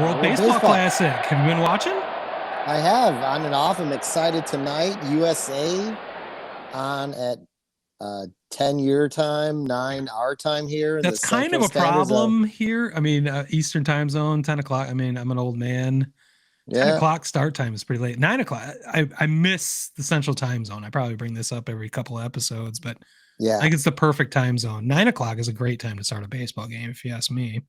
World World Baseball Baseball. Classic. Have you been watching? I have on and off. I'm excited tonight. USA on at 10 year time, 9 our time here in the That's kind of Central a Standard Zone. problem here. I mean, Eastern time zone, 10 o'clock. I mean, I'm an old man. 10 Yeah. o'clock start time is pretty late. 9 o'clock. I miss the Central time zone. I probably bring this up every couple of episodes, but I Yeah. think it's the perfect time zone. 9 o'clock is a great time to start a baseball game, if you ask me.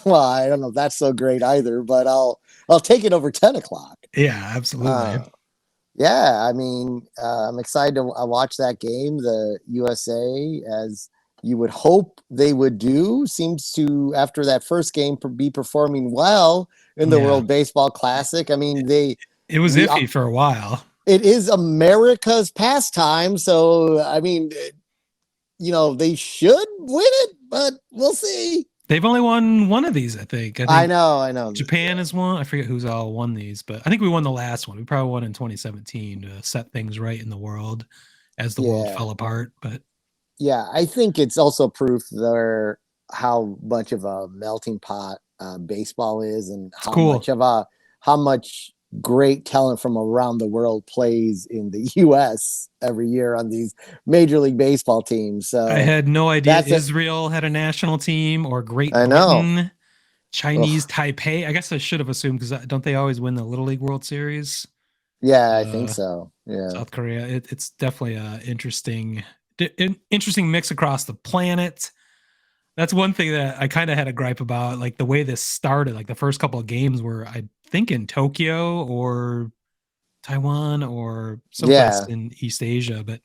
Well, I don't know if that's so great either, but I'll take it over 10 o'clock. Yeah, absolutely. Uh, yeah, I mean, I'm excited to watch that game. The USA, as you would hope they would do, seems to, after that first game, be performing well in the Yeah. World Baseball Classic. I mean, It was we iffy for a while. it is America's pastime, so I mean, they should win it, but we'll see. They've only won one of these, I think. I I think know, I know. Japan has won. I forget who's all won these, but I think we won the last one. We probably won in 2017 to set things right in the world as the world Yeah, fell apart. But yeah. I think it's also proof there how much of a melting pot baseball is, and it's cool. how much great talent from around the world plays in the U.S. every year on these Major League Baseball teams. I So had no idea that's it. Israel had a national team or Great I know. Britain, Chinese Ugh. Taipei. I guess I should have assumed because don't they always win the Little League World Series? Yeah, I think Uh, so. Yeah. South Korea. It's definitely a interesting mix across the planet. That's one thing that I kind of had a gripe about, like the way this started. Like the first couple of games were, I think, in Tokyo or Taiwan or someplace Yeah. in East Asia, but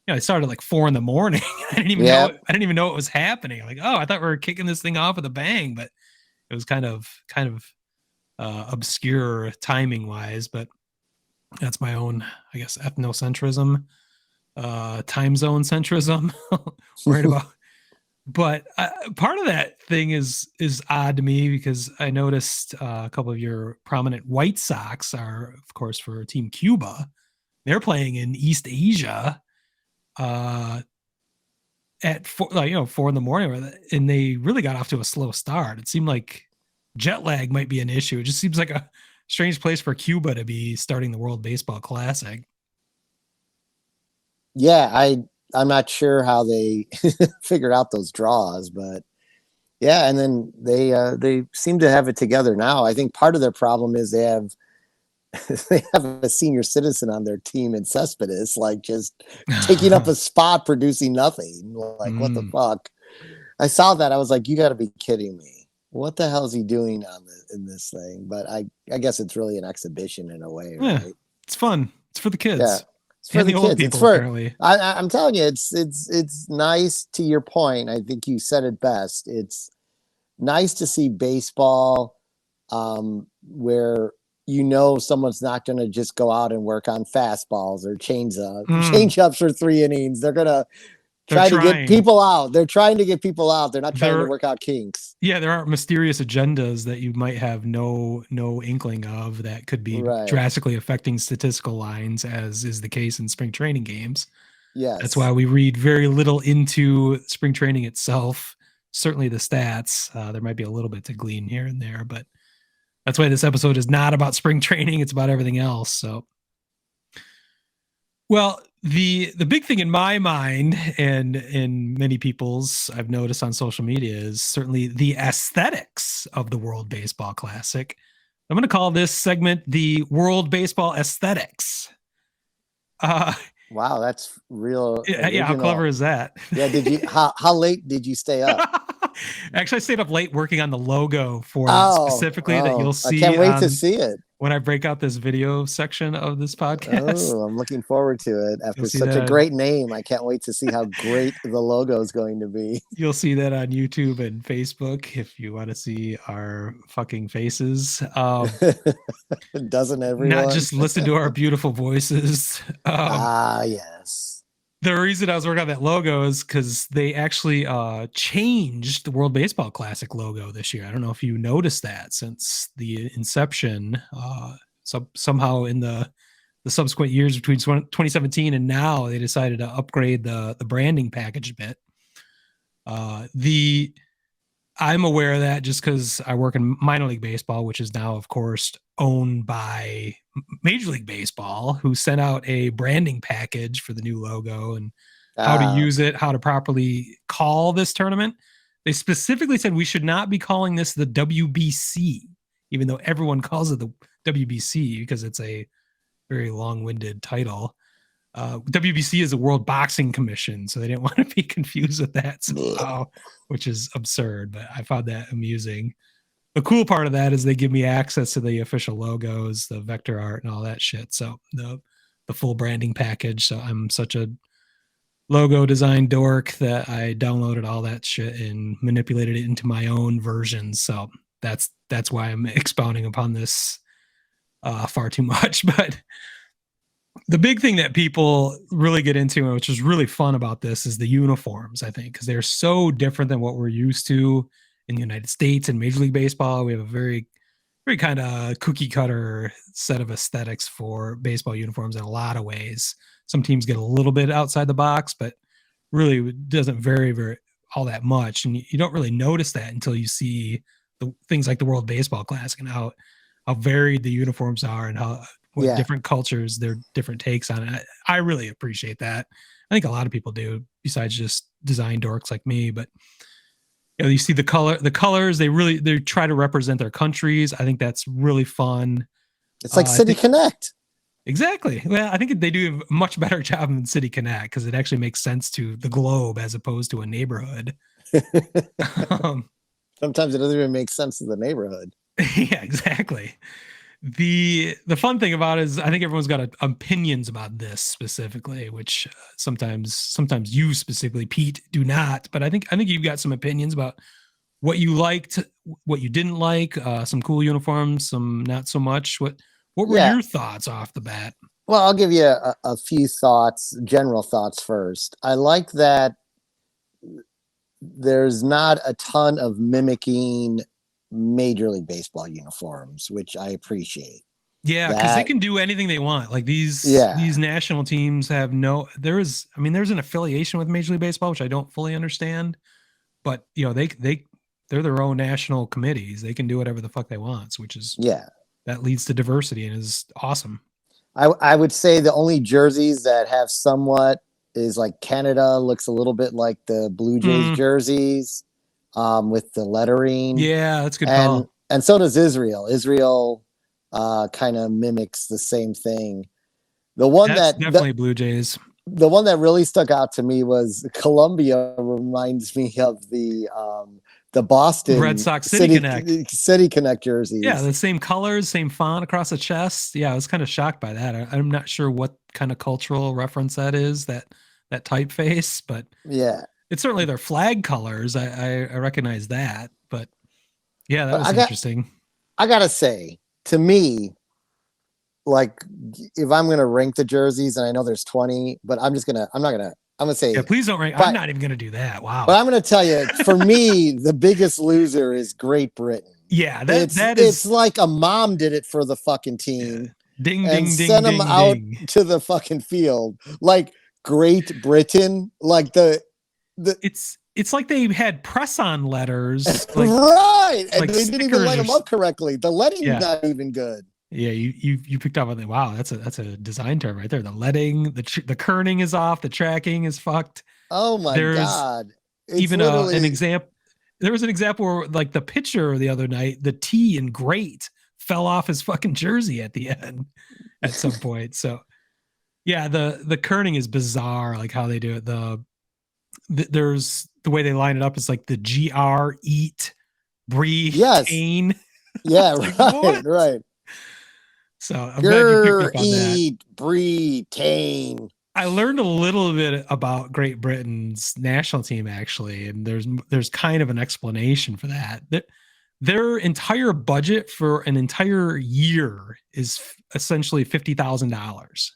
it started like 4 in the morning. I didn't even know. Yeah. I didn't even know it was happening. Like, oh, I thought we were kicking this thing off with a bang, but it was kind of obscure timing wise. But that's my own, I guess, ethnocentrism, time zone centrism. Worried about. But part of that thing is odd to me because I noticed a couple of your prominent White Sox are, of course, for Team Cuba. They're playing in East Asia uh, at 4 in the morning, and they really got off to a slow start. It seemed like jet lag might be an issue. It just seems like a strange place for Cuba to be starting the World Baseball Classic. Yeah, I'm not sure how they figured out those draws, but yeah, and then they seem to have it together now. I think part of their problem is they have they have a senior citizen on their team in Cespedes, like just taking up a spot, producing nothing. Like, what the Mm, fuck? I saw that. I was like, you got to be kidding me. What the hell is he doing in this thing? But I guess it's really an exhibition in a way, yeah, right? it's fun. It's for the Yeah, kids it's for and the the old kids. It's people, for apparently. I'm telling you, it's nice. To your point, I think you said it best. It's nice to see baseball where someone's not going to just go out and work on fastballs or Mm, change ups for 3 innings. They're going to they're try to get trying. people out. They're trying to get people out. They're not trying to There, work out kinks. yeah, there are mysterious agendas that you might have no inkling of that could be Right. drastically affecting statistical lines, as is the case in spring training games. That's why Yes. we read very little into spring training itself. Certainly the stats. There might be a little bit to glean here and there, but that's why this episode is not about spring training. It's about everything else. So, well, the big thing in my mind and in many people's, I've noticed on social media, is certainly the aesthetics of the World Baseball Classic. I'm going to call this segment the World Baseball Aesthetics. Uh, Wow, that's real yeah, how clever original. is that? Yeah. Did you how late did you stay up? Actually, I stayed up late working on the logo for it specifically that you'll Oh, I can't see wait to on see it. when I break out this video section of this podcast. Oh, I'm looking forward to it. You'll After see such that a on great name, I can't wait to see how great the logo is going to be. you'll see that on YouTube and Facebook if you want to see our fucking faces. Doesn't Not everyone? just listen to our beautiful voices. Ah, yes. The reason I was working on that logo is because they actually changed the World Baseball Classic logo this year. I don't know if you noticed that since the inception. Somehow in the subsequent years between 2017 and now, they decided to upgrade the branding package a bit. The I'm aware of that just because I work in minor league baseball, which is now, of course, owned by Major League Baseball, who sent out a branding package for the new logo and how to use Okay. it, how to properly call this tournament. They specifically said we should not be calling this the WBC, even though everyone calls it the WBC because it's a very long-winded title. WBC is the World Boxing Commission, so they didn't want to be confused with that somehow, which is absurd. But I found that amusing. The cool part of that is they give me access to the official logos, the vector art, and all that shit. So the full branding package. So I'm such a logo design dork that I downloaded all that shit and manipulated it into my own versions. So that's why I'm expounding upon this far too much. But the big thing that people really get into, which is really fun about this, is the uniforms, I think, because they're so different than what we're used to in the United States and Major League Baseball. We have a very kind of cookie cutter set of aesthetics for baseball uniforms in a lot of ways. Some teams get a little bit outside the box, but really doesn't vary all that much. And you don't really notice that until you see the things like the World Baseball Classic and how varied the uniforms are and how what Yeah. different cultures, their different takes on it. I really appreciate that. I think a lot of people do, besides just design dorks like me. But you see the colors. They try to represent their countries. I think that's really fun. It's like I City think Connect. exactly. Well, I think they do a much better job than City Connect because it actually makes sense to the globe as opposed to a neighborhood. um, Sometimes it doesn't even make sense to the neighborhood. yeah, exactly. The fun thing about it is I think everyone's got opinions about this specifically, which sometimes you specifically, Pete, do not. But I think you've got some opinions about what you liked, what you didn't like, some cool uniforms, some not so much. What were Yeah. your thoughts off the bat? Well, I'll give you a few thoughts, general thoughts first. I like that there's not a ton of mimicking Major League Baseball uniforms, which I appreciate. Yeah, because they That, can do anything they want. Like yeah, these national teams have no. There's an affiliation with Major League Baseball, which I don't fully understand. But they're their own national committees. They can do whatever the fuck they want, which is yeah. that leads to diversity and is awesome. I would say the only jerseys that have somewhat is like Canada looks a little bit like the Blue Jays Mm, jerseys, with the lettering, yeah, that's a good and call. so does Israel. Israel kind of mimics the same thing. The one That's that definitely Blue Jays. the one that really stuck out to me was Columbia. Reminds me of the Red Boston Sox City Connect. City Connect Yeah, jerseys. the same colors, same font across the chest. Yeah, I was kind of shocked by that. I'm not sure what kind of cultural reference that is, that typeface, but Yeah, it's certainly their flag colors. I recognize that, but yeah, that but was interesting. I gotta say, to me, like if I'm gonna rank the jerseys, and I know there's 20, but I'm gonna Yeah, say please don't rank. I'm but not even gonna do that. Wow. but I'm gonna tell you, for me, the biggest loser is Great Britain. Yeah, that It's is like a mom did it for the fucking team ding and ding ding sent them ding out ding. to the fucking field. Like Great Britain, like the It's like they had press on letters, right, and like they didn't even stickers line or them up correctly. The letting's yeah. not even good. Yeah, you picked up on that. Wow, that's a design term right there. The letting, the kerning is off, the tracking is fucked. Oh my There's god, it's even an literally example. There was an example where like the pitcher the other night, the T in great fell off his fucking jersey at the end at some point. So yeah, the kerning is bizarre, like how they do it. There's the way they line it up is like the GR eat breathe yes, tain. yeah, It's like right, what? right. So I'm glad you picked Grr, up on that. eat, breathe, tame. I learned a little bit about Great Britain's national team actually, and there's kind of an explanation for that. Their entire budget for an entire year is essentially $50,000,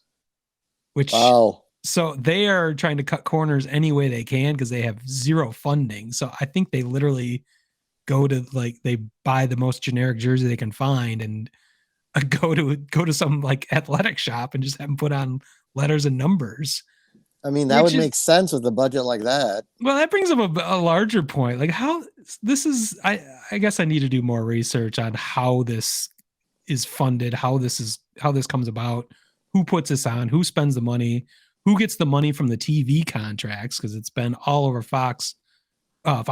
which Wow. so they are trying to cut corners any way they can because they have zero funding. So I think they literally go to like they buy the most generic jersey they can find and go to some like athletic shop and just have them put on letters and numbers. I mean, that would which make is, sense with a budget like that. well, that brings up a larger point. Like how this is, I guess I need to do more research on how this is funded, how this comes about, who puts this on, who spends the money, who gets the money from the TV contracts, because it's been all over Fox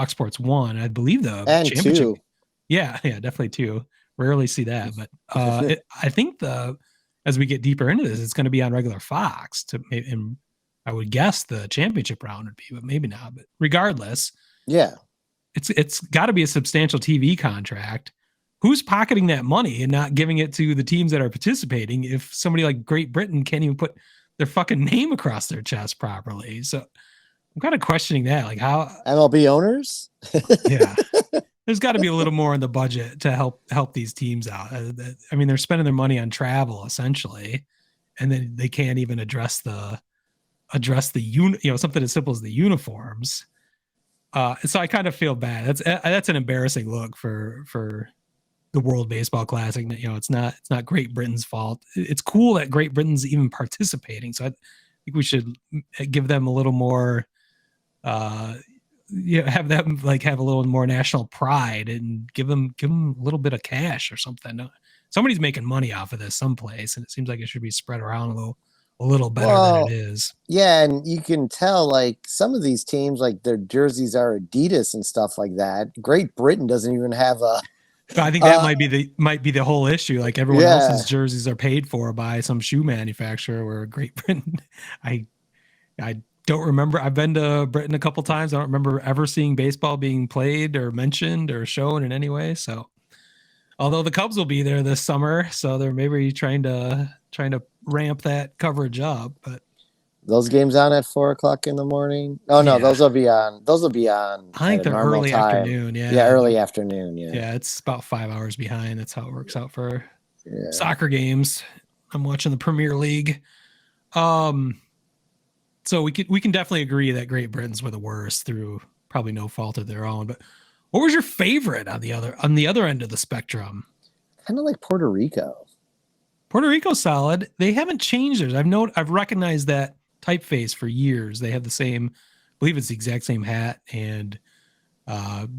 Sports One, I believe the And championship. two, Yeah, yeah, definitely two. Rarely see that, but I think the as we get deeper into this, it's going to be on regular Fox. And I would guess the championship round would be, but maybe not. But regardless, yeah. it's got to be a substantial TV contract. Who's pocketing that money and not giving it to the teams that are participating? If somebody like Great Britain can't even put their fucking name across their chest properly, so I'm kind of questioning that. Like how, MLB owners. yeah, there's got to be a little more in the budget to help these teams out. I mean, they're spending their money on travel essentially, and then they can't even address something as simple as the uniforms. So I kind of feel bad. That's an embarrassing look for the World Baseball Classic. It's not Great Britain's fault. It's cool that Great Britain's even participating. So I think we should give them a little more. Have them like have a little more national pride and give them a little bit of cash or something. Somebody's making money off of this someplace, and it seems like it should be spread around a little better than it is. Yeah, and you can tell like some of these teams, like their jerseys are Adidas and stuff like that. Great Britain doesn't even have a. I think that might be the whole issue. Like everyone else's jerseys are paid for by some shoe manufacturer. Where Great Britain, I don't remember. I've been to Britain a couple times. I don't remember ever seeing baseball being played or mentioned or shown in any way. So, although the Cubs will be there this summer, so they're maybe trying to ramp that coverage up. But those games on at 4:00 in the morning. Oh no, those will be on. Those will be on. I think at a they're normal early time. afternoon. Yeah, yeah, early afternoon. Yeah, yeah, it's about 5 hours behind. That's how it works out for soccer games. I'm watching the Premier League. So we can definitely agree that Great Britain's were the worst through probably no fault of their own. But what was your favorite on the other end of the spectrum? Kind of like Puerto Rico. Puerto Rico's solid. They haven't changed theirs. I've recognized that typeface for years. They have the same, I believe it's the exact same hat and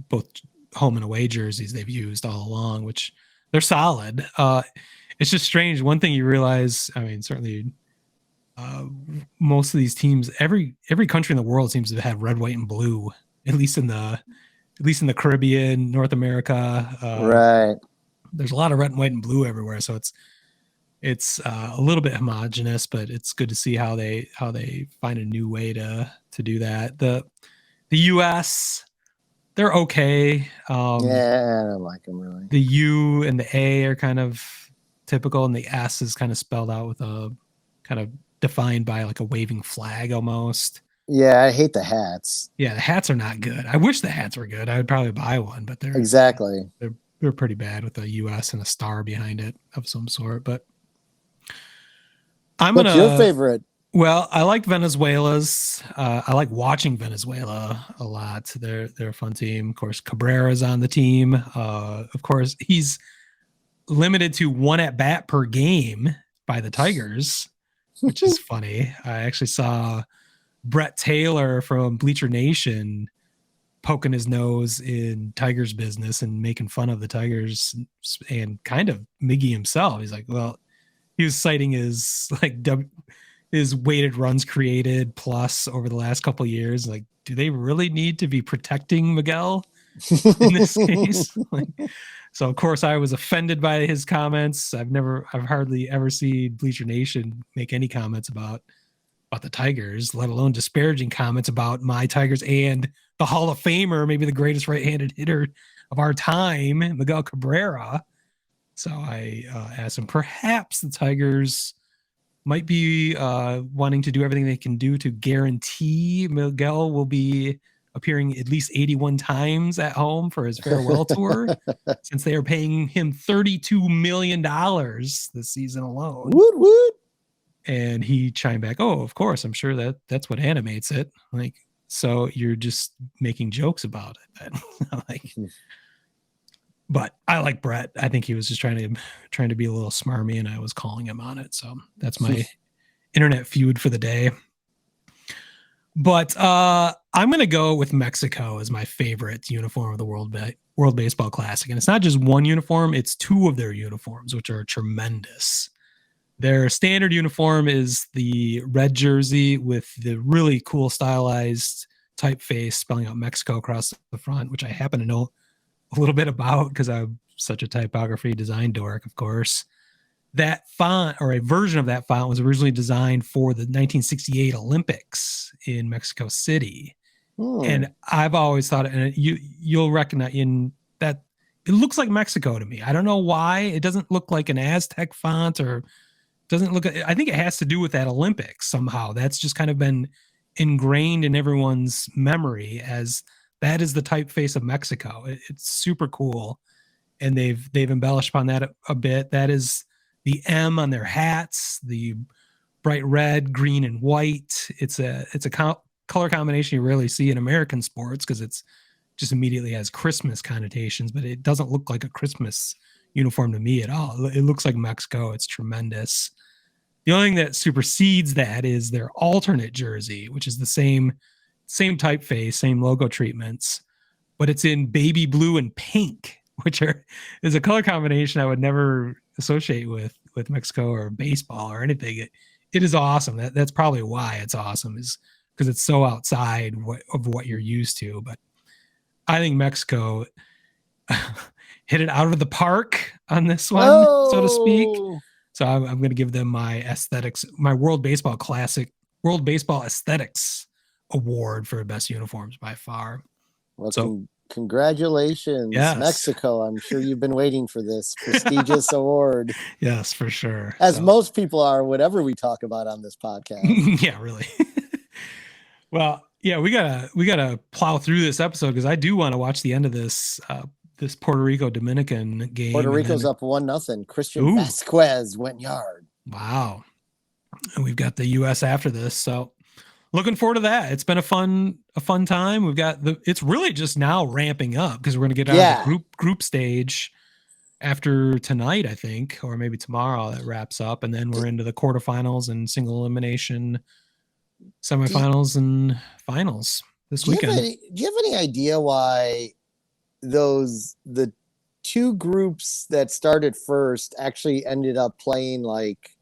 both home and away jerseys they've used all along, which they're solid. It's just strange. One thing you realize, I mean, certainly most of these teams, every country in the world seems to have red, white, and blue. At least in the Caribbean, North America, right? There's a lot of red, and white, and blue everywhere. So it's a little bit homogenous, but it's good to see how they find a new way to do that. The U.S. they're okay. Yeah, I don't like them really. The U and the A are kind of typical, and the S is kind of spelled out with a kind of defined by like a waving flag almost. Yeah, I hate the hats. Yeah, the hats are not good. I wish the hats were good. I would probably buy one, but they're pretty bad with a US and a star behind it of some sort. But What's your favorite? Well, I like Venezuela's. I like watching Venezuela a lot. They're a fun team. Of course, Cabrera's on the team. Of course, he's limited to one at bat per game by the Tigers, which is funny. I actually saw Brett Taylor from Bleacher Nation poking his nose in Tigers business and making fun of the Tigers and kind of Miggy himself. He's like, well, he was citing his his weighted runs created plus over the last couple of years. Like, do they really need to be protecting Miguel in this case? So of course I was offended by his comments. I've hardly ever seen Bleacher Nation make any comments about the Tigers, let alone disparaging comments about my Tigers and the Hall of Famer, maybe the greatest right-handed hitter of our time, Miguel Cabrera. So I asked him, perhaps the Tigers might be wanting to do everything they can do to guarantee Miguel will be appearing at least 81 times at home for his farewell tour, since they are paying him $32 million this season alone. Woot woot. And he chimed back, "Oh, of course, I'm sure that's what animates it." Like, so you're just making jokes about it. Like, but I like Brett. I think he was just trying to be a little smarmy, and I was calling him on it. So that's my internet feud for the day. But I'm going to go with Mexico as my favorite uniform of the World Baseball Classic. And it's not just one uniform, it's two of their uniforms, which are tremendous. Their standard uniform is the red jersey with the really cool stylized typeface spelling out Mexico across the front, which I happen to know a little bit about because I'm such a typography design dork, of course. That font, or a version of that font, was originally designed for the 1968 Olympics in Mexico City. And I've always thought, and you'll recognize in that it looks like Mexico to me. I don't know why. It doesn't look like an Aztec font, or doesn't look. I think it has to do with that Olympics somehow. That's just kind of been ingrained in everyone's memory as that is the typeface of Mexico. It's super cool, and they've embellished upon that a bit. That is the M on their hats, the bright red, green, and white. It's a color combination you rarely see in American sports because it's just immediately has Christmas connotations, but it doesn't look like a Christmas uniform to me at all. It looks like Mexico. It's tremendous. The only thing that supersedes that is their alternate jersey, which is the same typeface, same logo treatments, but it's in baby blue and pink, which is a color combination I would never associate with Mexico or baseball or anything. It is awesome. That's probably why it's awesome, is because it's so outside of what you're used to. But I think Mexico hit it out of the park on this one, so to speak. So I'm going to give them my Assthetics, my World Baseball Assthetics award for best uniforms by far. Well, so congratulations, yes. Mexico. I'm sure you've been waiting for this prestigious award. Yes, for sure. As most people are, whatever we talk about on this podcast. Yeah, really. Well, yeah, we gotta plow through this episode because I do want to watch the end of this this Puerto Rico Dominican game. Puerto Rico's up 1-0. Christian Vasquez went yard. Wow. And we've got the US after this, so looking forward to that. It's been a fun time. We've got it's really just now ramping up because we're going to get out of the group stage after tonight, I think, or maybe tomorrow. That wraps up, and then we're into the quarterfinals and single elimination semifinals and finals this weekend. Do you have any idea why the two groups that started first actually ended up playing like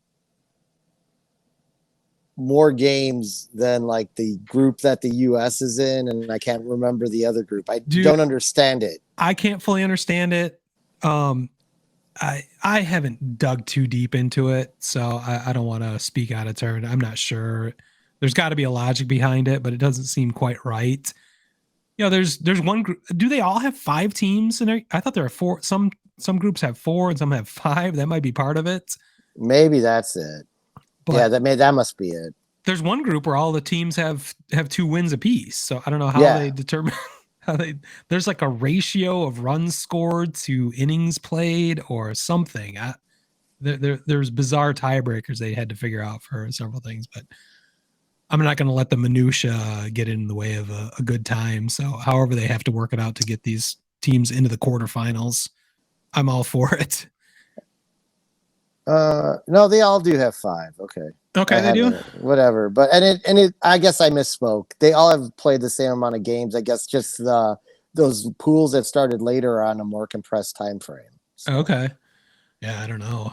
more games than like the group that the US is in? And I can't remember the other group. I don't understand it. I can't fully understand it. I haven't dug too deep into it, so I don't want to speak out of turn. I'm not sure. There's got to be a logic behind it, but it doesn't seem quite right. You know, there's one group. Do they all have 5 teams in there? I thought there are 4. Some groups have 4 and some have 5. That might be part of it. Maybe that's it. But yeah, that must be it. There's one group where all the teams have 2 wins apiece. So I don't know how they determine there's like a ratio of runs scored to innings played or something. There's bizarre tiebreakers they had to figure out for several things, but I'm not going to let the minutia get in the way of a good time. So however they have to work it out to get these teams into the quarterfinals, I'm all for it. No, they all do have 5. Okay, they do. Whatever, but and I guess I misspoke. They all have played the same amount of games. I guess just those pools that started later are on a more compressed time frame. So. Okay. Yeah, I don't know.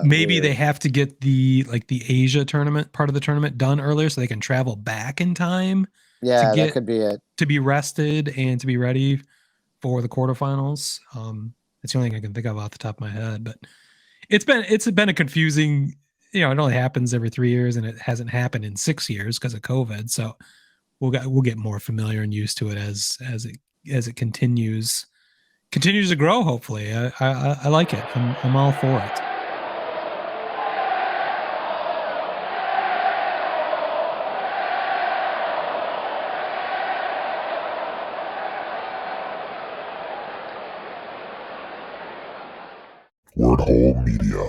Maybe they have to get the Asia tournament part of the tournament done earlier so they can travel back in time. Yeah, that could be it. To be rested and to be ready for the quarterfinals. It's the only thing I can think of off the top of my head, but it's been a confusing. You know, it only happens every 3 years, and it hasn't happened in 6 years because of COVID. So we'll get more familiar and used to it as it continues to grow. Hopefully, I like it. I'm all for it. Word Hole Media.